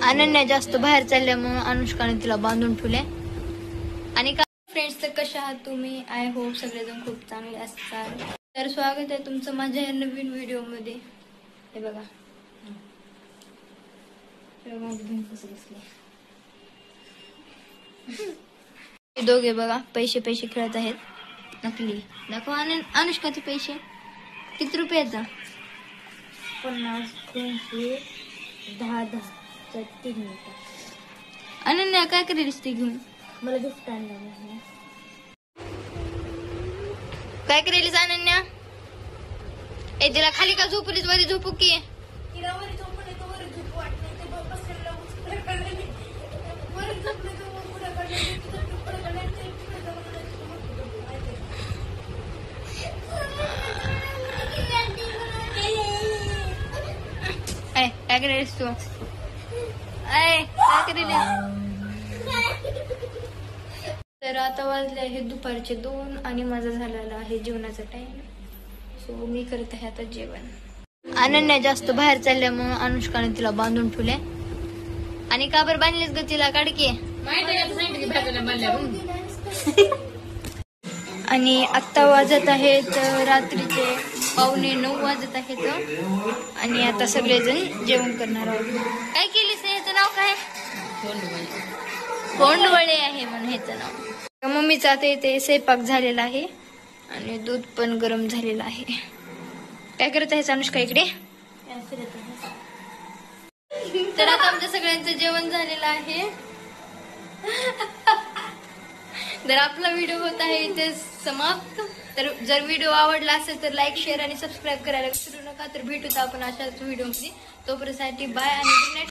अनन्या जास्त बाहेर चालल्यामुळे अनुष्काने तिला बांधून ठेवले. आणि का फ्रेंड्स, तर कशा आहात तुम्ही? आय होप सगळेजण खूप चांगले असतात. तर स्वागत आहे तुमचं माझ्या या नवीन व्हिडिओ मध्ये. हे बघा दोघे बघा पैसे खेळत आहेत. नकली दाखव अनुष्काचे पैसे किती रुपयाचा? 50, 200, 10 3 मिनिटं. अनन्या काय करेल ती घेऊन? मला गिफ्ट आणलं. काय करेल अनन्या? ए तिला खाली का झोपलीस? वरी झोपू की? काय करेल तू? काय करेल? तर आता वाजले आहे दुपारचे 2 आणि माझा झालेला आहे जेवणाचा टाइम. सो मी करत आहे आता जेवण. अनन्या जास्त बाहेर चालल्यामुळे अनुष्काने तिला बांधून ठेवले. आणि का बरं बांधलीस ग तिला? काढकी. आणि आत्ता वाजत आहेत रात्रीचे 8:45 वाजत आहेत. आणि आता सगळेजण जेवण करणार आहोत. काय केलीस? ह्याचं नाव काय? कोंडवळे आहे म्हणून ह्याचं नाव. मम्मीचा आता इथे स्वयंपाक झालेला आहे आणि दूध पण गरम झालेलं आहे. काय करत आहे अनुष्का इकडे? तर आता आमच्या सगळ्यांचं जेवण झालेलं आहे. तर आपला व्हिडिओ होत आहे इथे समाप्त. तर जर व्हिडिओ आवडला असेल तर लाईक, शेअर आणि सबस्क्राईब करायला विसरू नका. तर भेटूच आपण अशाच व्हिडिओ मध्ये. तोपर्यंत बाय आणि गुड नाईट.